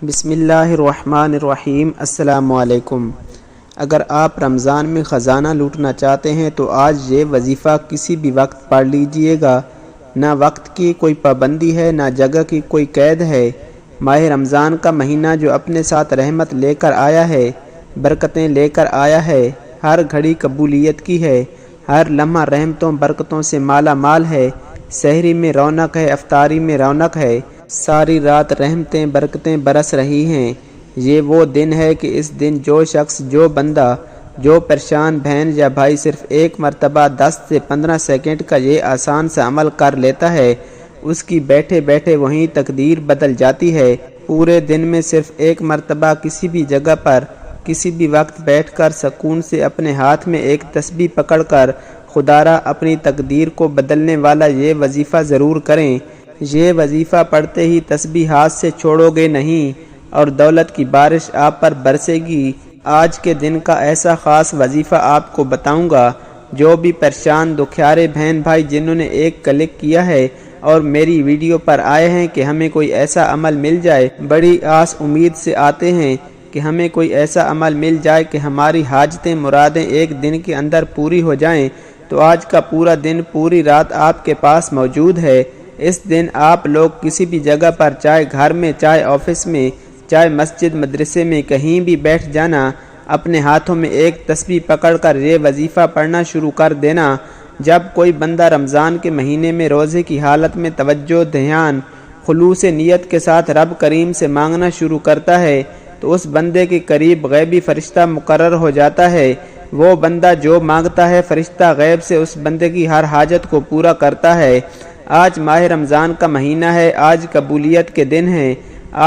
بسم اللہ الرحمن الرحیم۔ السلام علیکم۔ اگر آپ رمضان میں خزانہ لوٹنا چاہتے ہیں تو آج یہ وظیفہ کسی بھی وقت پڑھ لیجئے گا۔ نہ وقت کی کوئی پابندی ہے، نہ جگہ کی کوئی قید ہے۔ ماہ رمضان کا مہینہ جو اپنے ساتھ رحمت لے کر آیا ہے، برکتیں لے کر آیا ہے، ہر گھڑی قبولیت کی ہے، ہر لمحہ رحمتوں برکتوں سے مالا مال ہے۔ سحری میں رونق ہے، افطاری میں رونق ہے، ساری رات رحمتیں برکتیں برس رہی ہیں۔ یہ وہ دن ہے کہ اس دن جو شخص، جو بندہ، جو پریشان بہن یا بھائی صرف ایک مرتبہ 10 سے 15 سیکنڈ کا یہ آسان سا عمل کر لیتا ہے، اس کی بیٹھے بیٹھے وہیں تقدیر بدل جاتی ہے۔ پورے دن میں صرف ایک مرتبہ کسی بھی جگہ پر کسی بھی وقت بیٹھ کر سکون سے اپنے ہاتھ میں ایک تسبیح پکڑ کر خدارا اپنی تقدیر کو بدلنے والا یہ وظیفہ ضرور کریں۔ یہ وظیفہ پڑھتے ہی تسبیح ہاتھ سے چھوڑو گے نہیں اور دولت کی بارش آپ پر برسے گی۔ آج کے دن کا ایسا خاص وظیفہ آپ کو بتاؤں گا۔ جو بھی پریشان دکھیارے بہن بھائی جنہوں نے ایک کلک کیا ہے اور میری ویڈیو پر آئے ہیں کہ ہمیں کوئی ایسا عمل مل جائے، بڑی آس امید سے آتے ہیں کہ ہمیں کوئی ایسا عمل مل جائے کہ ہماری حاجتیں مرادیں ایک دن کے اندر پوری ہو جائیں، تو آج کا پورا دن پوری رات آپ کے پاس موجود ہے۔ اس دن آپ لوگ کسی بھی جگہ پر، چاہے گھر میں، چاہے آفس میں، چاہے مسجد مدرسے میں، کہیں بھی بیٹھ جانا، اپنے ہاتھوں میں ایک تسبیح پکڑ کر یہ وظیفہ پڑھنا شروع کر دینا۔ جب کوئی بندہ رمضان کے مہینے میں روزے کی حالت میں توجہ، دھیان، خلوص نیت کے ساتھ رب کریم سے مانگنا شروع کرتا ہے تو اس بندے کے قریب غیبی فرشتہ مقرر ہو جاتا ہے۔ وہ بندہ جو مانگتا ہے، فرشتہ غیب سے اس بندے کی ہر حاجت کو پورا کرتا ہے۔ آج ماہ رمضان کا مہینہ ہے، آج قبولیت کے دن ہیں۔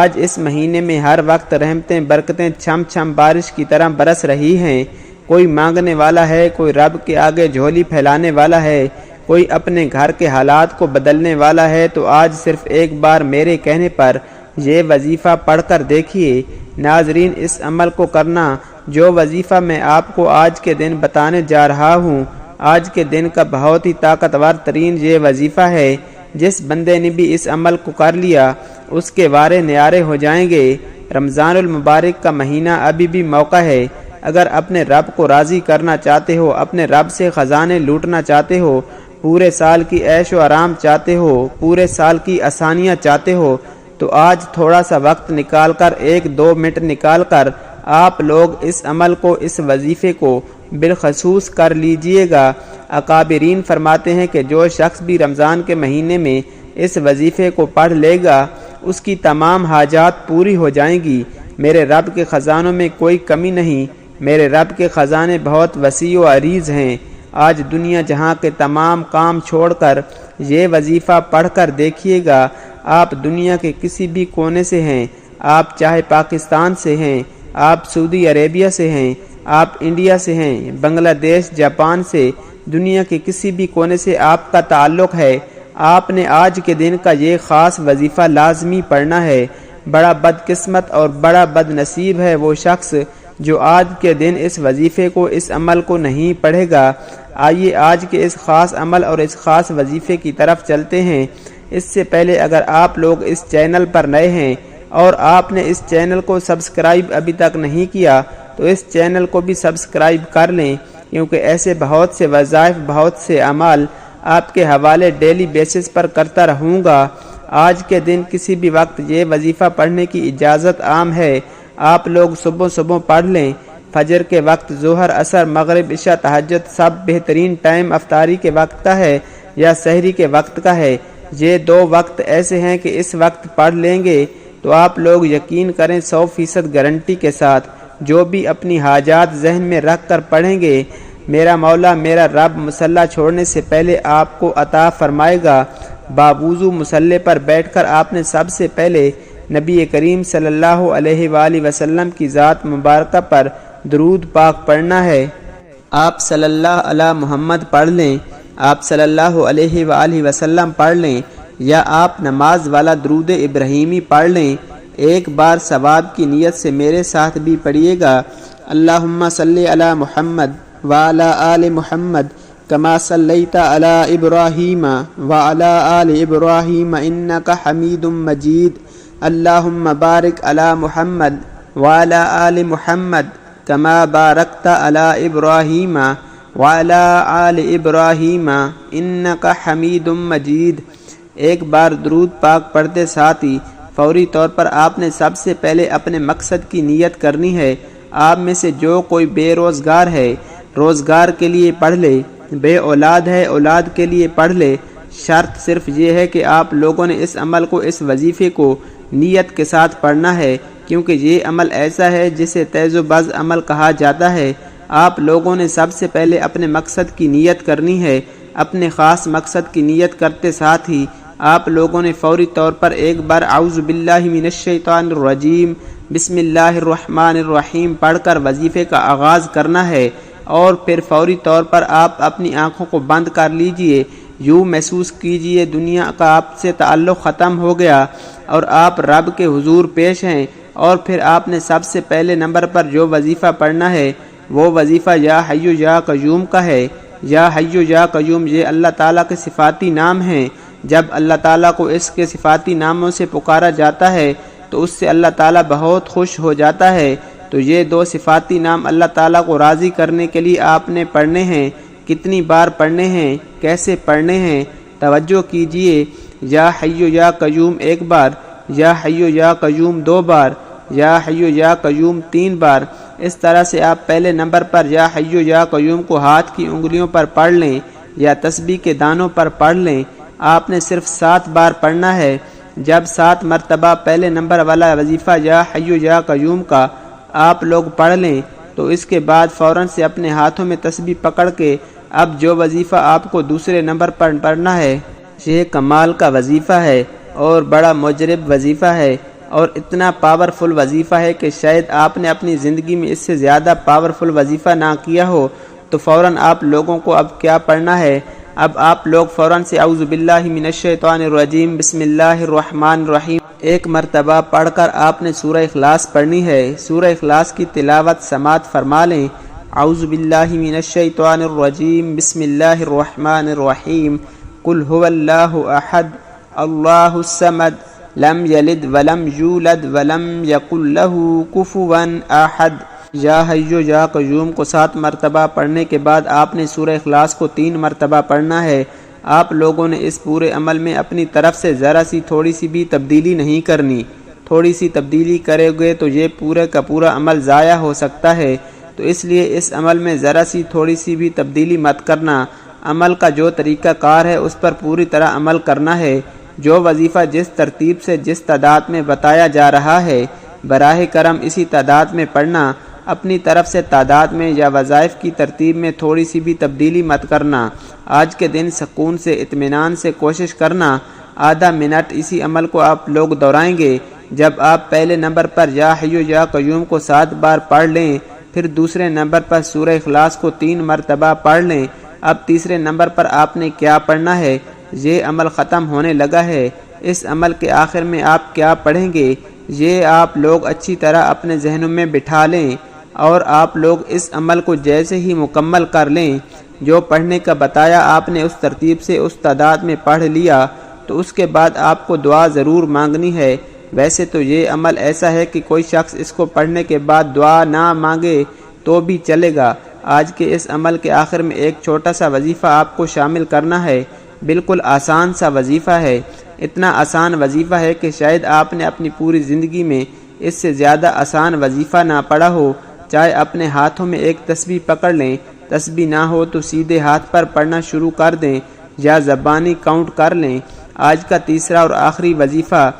آج اس مہینے میں ہر وقت رحمتیں برکتیں چھم چھم بارش کی طرح برس رہی ہیں۔ کوئی مانگنے والا ہے، کوئی رب کے آگے جھولی پھیلانے والا ہے، کوئی اپنے گھر کے حالات کو بدلنے والا ہے، تو آج صرف ایک بار میرے کہنے پر یہ وظیفہ پڑھ کر دیکھیے۔ ناظرین، اس عمل کو کرنا جو وظیفہ میں آپ کو آج کے دن بتانے جا رہا ہوں، آج کے دن کا بہت ہی طاقتور ترین یہ وظیفہ ہے۔ جس بندے نے بھی اس عمل کو کر لیا، اس کے وارے نیارے ہو جائیں گے۔ رمضان المبارک کا مہینہ ابھی بھی موقع ہے۔ اگر اپنے رب کو راضی کرنا چاہتے ہو، اپنے رب سے خزانے لوٹنا چاہتے ہو، پورے سال کی عیش و آرام چاہتے ہو، پورے سال کی آسانیاں چاہتے ہو، تو آج تھوڑا سا وقت نکال کر، 1-2 منٹ نکال کر آپ لوگ اس عمل کو، اس وظیفے کو بالخصوص کر لیجئے گا۔ اکابرین فرماتے ہیں کہ جو شخص بھی رمضان کے مہینے میں اس وظیفے کو پڑھ لے گا، اس کی تمام حاجات پوری ہو جائیں گی۔ میرے رب کے خزانوں میں کوئی کمی نہیں، میرے رب کے خزانے بہت وسیع و عریض ہیں۔ آج دنیا جہاں کے تمام کام چھوڑ کر یہ وظیفہ پڑھ کر دیکھیے گا۔ آپ دنیا کے کسی بھی کونے سے ہیں، آپ چاہے پاکستان سے ہیں، آپ سعودی عربیہ سے ہیں، آپ انڈیا سے ہیں، بنگلہ دیش، جاپان سے، دنیا کے کسی بھی کونے سے آپ کا تعلق ہے، آپ نے آج کے دن کا یہ خاص وظیفہ لازمی پڑھنا ہے۔ بڑا بدقسمت اور بڑا بد نصیب ہے وہ شخص جو آج کے دن اس وظیفے کو، اس عمل کو نہیں پڑھے گا۔ آئیے آج کے اس خاص عمل اور اس خاص وظیفے کی طرف چلتے ہیں۔ اس سے پہلے اگر آپ لوگ اس چینل پر نئے ہیں اور آپ نے اس چینل کو سبسکرائب ابھی تک نہیں کیا تو اس چینل کو بھی سبسکرائب کر لیں، کیونکہ ایسے بہت سے وظائف، بہت سے اعمال آپ کے حوالے ڈیلی بیسس پر کرتا رہوں گا۔ آج کے دن کسی بھی وقت یہ وظیفہ پڑھنے کی اجازت عام ہے۔ آپ لوگ صبح صبح پڑھ لیں، فجر کے وقت، ظہر، عصر، مغرب، عشاء، تہجد، سب بہترین ٹائم افطاری کے وقت کا ہے یا سحری کے وقت کا ہے۔ یہ 2 وقت ایسے ہیں کہ اس وقت پڑھ لیں گے تو آپ لوگ یقین کریں 100% گارنٹی کے ساتھ جو بھی اپنی حاجات ذہن میں رکھ کر پڑھیں گے، میرا مولا، میرا رب مصلی چھوڑنے سے پہلے آپ کو عطا فرمائے گا۔ باوضو مصلی پر بیٹھ کر آپ نے سب سے پہلے نبی کریم صلی اللہ علیہ وآلہ وسلم کی ذات مبارکہ پر درود پاک پڑھنا ہے۔ آپ صلی اللہ علی محمد پڑھ لیں، آپ صلی اللہ علیہ وآلہ وسلم پڑھ لیں، یا آپ نماز والا درود ابراہیمی پڑھ لیں۔ ایک بار ثواب کی نیت سے میرے ساتھ بھی پڑھیے گا۔ اللہم صلی علی محمد وعلی آل محمد کما صلیت علی ابراہیم وعلی آل ابراہیم انک حمید مجید۔ اللہم بارک علی محمد وعلی آل محمد کما بارکت علی ابراہیم وعلی آل ابراہیم انک حمید مجید۔ ایک بار درود پاک پڑھتے ساتھ ہی فوری طور پر آپ نے سب سے پہلے اپنے مقصد کی نیت کرنی ہے۔ آپ میں سے جو کوئی بے روزگار ہے روزگار کے لیے پڑھ لے، بے اولاد ہے اولاد کے لیے پڑھ لے۔ شرط صرف یہ ہے کہ آپ لوگوں نے اس عمل کو، اس وظیفے کو نیت کے ساتھ پڑھنا ہے، کیونکہ یہ عمل ایسا ہے جسے تیز و بز عمل کہا جاتا ہے۔ آپ لوگوں نے سب سے پہلے اپنے مقصد کی نیت کرنی ہے۔ اپنے خاص مقصد کی نیت کرتے ساتھ ہی آپ لوگوں نے فوری طور پر ایک بار اعوذ باللہ من الشیطان الرجیم بسم اللہ الرحمن الرحیم پڑھ کر وظیفے کا آغاز کرنا ہے، اور پھر فوری طور پر آپ اپنی آنکھوں کو بند کر لیجئے۔ یوں محسوس کیجئے دنیا کا آپ سے تعلق ختم ہو گیا اور آپ رب کے حضور پیش ہیں۔ اور پھر آپ نے سب سے پہلے نمبر پر جو وظیفہ پڑھنا ہے وہ وظیفہ یا حی یا قیوم کا ہے۔ یا حی یا قیوم یہ اللہ تعالیٰ کے صفاتی نام ہیں۔ جب اللہ تعالیٰ کو اس کے صفاتی ناموں سے پکارا جاتا ہے تو اس سے اللہ تعالیٰ بہت خوش ہو جاتا ہے۔ تو یہ دو صفاتی نام اللہ تعالیٰ کو راضی کرنے کے لیے آپ نے پڑھنے ہیں۔ کتنی بار پڑھنے ہیں، کیسے پڑھنے ہیں، توجہ کیجئے۔ یا حی یا قیوم ایک بار، یا حی یا قیوم دو بار، یا حی یا قیوم تین بار۔ اس طرح سے آپ پہلے نمبر پر یا حی یا قیوم کو ہاتھ کی انگلیوں پر پڑھ لیں یا تسبیح کے دانوں پر پڑھ لیں۔ آپ نے صرف 7 بار پڑھنا ہے۔ جب 7 مرتبہ پہلے نمبر والا وظیفہ یا حی یا قیوم کا آپ لوگ پڑھ لیں تو اس کے بعد فوراً سے اپنے ہاتھوں میں تسبیح پکڑ کے اب جو وظیفہ آپ کو دوسرے نمبر پر پڑھنا ہے یہ کمال کا وظیفہ ہے اور بڑا مجرب وظیفہ ہے، اور اتنا پاورفل وظیفہ ہے کہ شاید آپ نے اپنی زندگی میں اس سے زیادہ پاورفل وظیفہ نہ کیا ہو۔ تو فوراً آپ لوگوں کو اب کیا پڑھنا ہے؟ اب آپ لوگ فوراً سے اعوذ باللہ من الشیطان الرجیم بسم اللہ الرحمن الرحیم ایک مرتبہ پڑھ کر آپ نے سورہ اخلاص پڑھنی ہے۔ سورہ اخلاص کی تلاوت سماعت فرما لیں۔ اعوذ باللہ من الشیطان الرجیم بسم اللہ الرحمن الرحیم قل هو اللہ احد اللہ الصمد لم یلد ولم یولد ولم یکن لہ کفوا احد۔ یا حی یا قیوم کو 7 مرتبہ پڑھنے کے بعد آپ نے سورہ اخلاص کو 3 مرتبہ پڑھنا ہے۔ آپ لوگوں نے اس پورے عمل میں اپنی طرف سے ذرا سی تھوڑی سی بھی تبدیلی نہیں کرنی۔ تھوڑی سی تبدیلی کرے گے تو یہ پورے کا پورا عمل ضائع ہو سکتا ہے۔ تو اس لیے اس عمل میں ذرا سی تھوڑی سی بھی تبدیلی مت کرنا۔ عمل کا جو طریقہ کار ہے اس پر پوری طرح عمل کرنا ہے۔ جو وظیفہ جس ترتیب سے جس تعداد میں بتایا جا رہا ہے براہ کرم اسی تعداد میں پڑھنا۔ اپنی طرف سے تعداد میں یا وظائف کی ترتیب میں تھوڑی سی بھی تبدیلی مت کرنا۔ آج کے دن سکون سے اطمینان سے کوشش کرنا۔ آدھا منٹ اسی عمل کو آپ لوگ دہرائیں گے۔ جب آپ پہلے نمبر پر یا حی یا قیوم کو 7 بار پڑھ لیں، پھر دوسرے نمبر پر سورہ اخلاص کو 3 مرتبہ پڑھ لیں۔ اب تیسرے نمبر پر آپ نے کیا پڑھنا ہے؟ یہ عمل ختم ہونے لگا ہے۔ اس عمل کے آخر میں آپ کیا پڑھیں گے یہ آپ لوگ اچھی طرح اپنے ذہنوں میں بٹھا لیں، اور آپ لوگ اس عمل کو جیسے ہی مکمل کر لیں جو پڑھنے کا بتایا آپ نے اس ترتیب سے اس تعداد میں پڑھ لیا تو اس کے بعد آپ کو دعا ضرور مانگنی ہے۔ ویسے تو یہ عمل ایسا ہے کہ کوئی شخص اس کو پڑھنے کے بعد دعا نہ مانگے تو بھی چلے گا۔ آج کے اس عمل کے آخر میں ایک چھوٹا سا وظیفہ آپ کو شامل کرنا ہے۔ بالکل آسان سا وظیفہ ہے۔ اتنا آسان وظیفہ ہے کہ شاید آپ نے اپنی پوری زندگی میں اس سے زیادہ آسان وظیفہ نہ پڑھا ہو۔ چاہے اپنے ہاتھوں میں ایک تسبیح پکڑ لیں، تسبیح نہ ہو تو سیدھے ہاتھ پر پڑھنا شروع کر دیں یا زبانی کاؤنٹ کر لیں۔ آج کا تیسرا اور آخری وظیفہ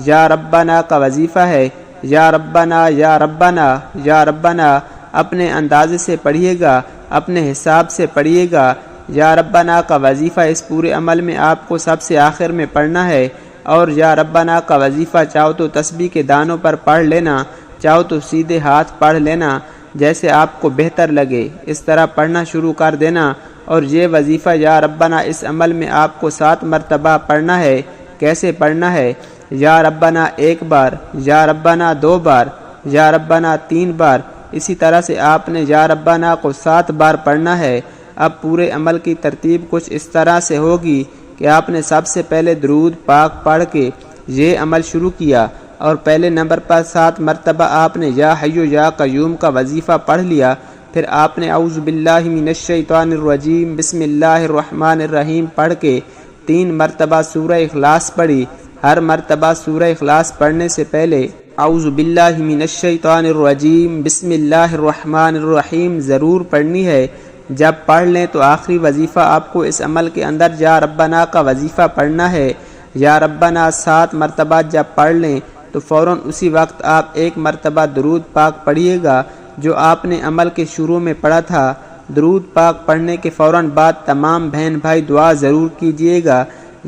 یا ربنا کا وظیفہ ہے۔ یا ربنا یا ربنا یا ربنا اپنے اندازے سے پڑھیے گا، اپنے حساب سے پڑھیے گا۔ یا ربنا کا وظیفہ اس پورے عمل میں آپ کو سب سے آخر میں پڑھنا ہے، اور یا ربنا کا وظیفہ چاہو تو تسبیح کے دانوں پر پڑھ لینا، چاہو تو سیدھے ہاتھ پڑھ لینا، جیسے آپ کو بہتر لگے اس طرح پڑھنا شروع کر دینا۔ اور یہ وظیفہ یا ربنا اس عمل میں آپ کو 7 مرتبہ پڑھنا ہے۔ کیسے پڑھنا ہے؟ یا ربنا 1 بار، یا ربنا 2 بار، یا ربنا 3 بار۔ اسی طرح سے آپ نے یا ربنا کو 7 بار پڑھنا ہے۔ اب پورے عمل کی ترتیب کچھ اس طرح سے ہوگی کہ آپ نے سب سے پہلے درود پاک پڑھ کے یہ عمل شروع کیا، اور پہلے نمبر پر 7 مرتبہ آپ نے یا حیو یا قیوم کا وظیفہ پڑھ لیا، پھر آپ نے اعوذ باللہ من الشیطان الرجیم بسم اللہ الرحمن الرحیم پڑھ کے 3 مرتبہ سورہ اخلاص پڑھی۔ ہر مرتبہ سورہ اخلاص پڑھنے سے پہلے اعوذ باللہ من الشیطان الرجیم بسم اللہ الرحمن الرحیم ضرور پڑھنی ہے۔ جب پڑھ لیں تو آخری وظیفہ آپ کو اس عمل کے اندر یا ربنا کا وظیفہ پڑھنا ہے۔ یا ربنا 7 مرتبہ جب پڑھ لیں تو فوراً اسی وقت آپ 1 مرتبہ درود پاک پڑھیے گا جو آپ نے عمل کے شروع میں پڑھا تھا۔ درود پاک پڑھنے کے فوراً بعد تمام بہن بھائی دعا ضرور کیجیے گا۔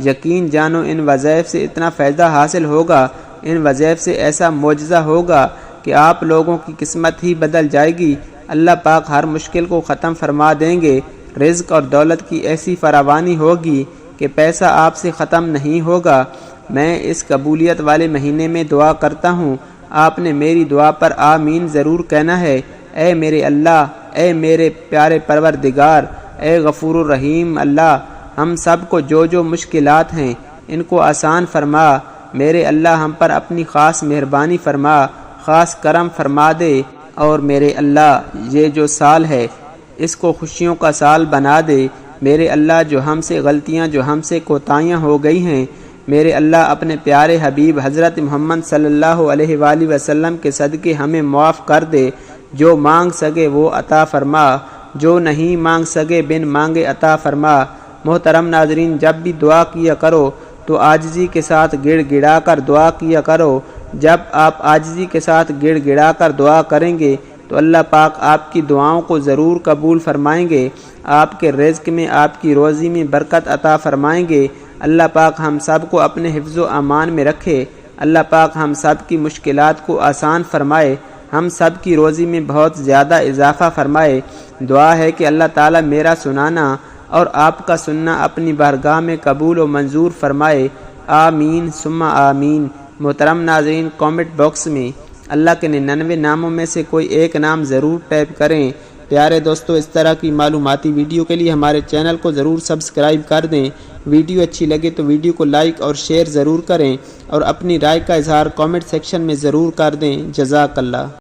یقین جانو ان وظائف سے اتنا فائدہ حاصل ہوگا، ان وظائف سے ایسا معجزہ ہوگا کہ آپ لوگوں کی قسمت ہی بدل جائے گی۔ اللہ پاک ہر مشکل کو ختم فرما دیں گے۔ رزق اور دولت کی ایسی فراوانی ہوگی کہ پیسہ آپ سے ختم نہیں ہوگا۔ میں اس قبولیت والے مہینے میں دعا کرتا ہوں، آپ نے میری دعا پر آمین ضرور کہنا ہے۔ اے میرے اللہ، اے میرے پیارے پروردگار، اے غفور الرحیم اللہ، ہم سب کو جو مشکلات ہیں ان کو آسان فرما۔ میرے اللہ ہم پر اپنی خاص مہربانی فرما، خاص کرم فرما دے، اور میرے اللہ یہ جو سال ہے اس کو خوشیوں کا سال بنا دے۔ میرے اللہ جو ہم سے غلطیاں، جو ہم سے کوتاہیاں ہو گئی ہیں، میرے اللہ اپنے پیارے حبیب حضرت محمد صلی اللہ علیہ وآلہ وسلم کے صدقے ہمیں معاف کر دے۔ جو مانگ سکے وہ عطا فرما، جو نہیں مانگ سکے بن مانگے عطا فرما۔ محترم ناظرین، جب بھی دعا کیا کرو تو عاجزی کے ساتھ گڑ گڑا کر دعا کیا کرو۔ جب آپ عاجزی کے ساتھ گڑ گڑا کر دعا کریں گے تو اللہ پاک آپ کی دعاؤں کو ضرور قبول فرمائیں گے، آپ کے رزق میں، آپ کی روزی میں برکت عطا فرمائیں گے۔ اللہ پاک ہم سب کو اپنے حفظ و امان میں رکھے۔ اللہ پاک ہم سب کی مشکلات کو آسان فرمائے، ہم سب کی روزی میں بہت زیادہ اضافہ فرمائے۔ دعا ہے کہ اللہ تعالیٰ میرا سنانا اور آپ کا سننا اپنی بارگاہ میں قبول و منظور فرمائے۔ آمین ثم آمین۔ محترم ناظرین، کامنٹ باکس میں اللہ کے 99 ناموں میں سے کوئی ایک نام ضرور ٹائپ کریں۔ پیارے دوستو، اس طرح کی معلوماتی ویڈیو کے لیے ہمارے چینل کو ضرور سبسکرائب کر دیں۔ ویڈیو اچھی لگے تو ویڈیو کو لائک اور شیئر ضرور کریں، اور اپنی رائے کا اظہار کامنٹ سیکشن میں ضرور کر دیں۔ جزاک اللہ۔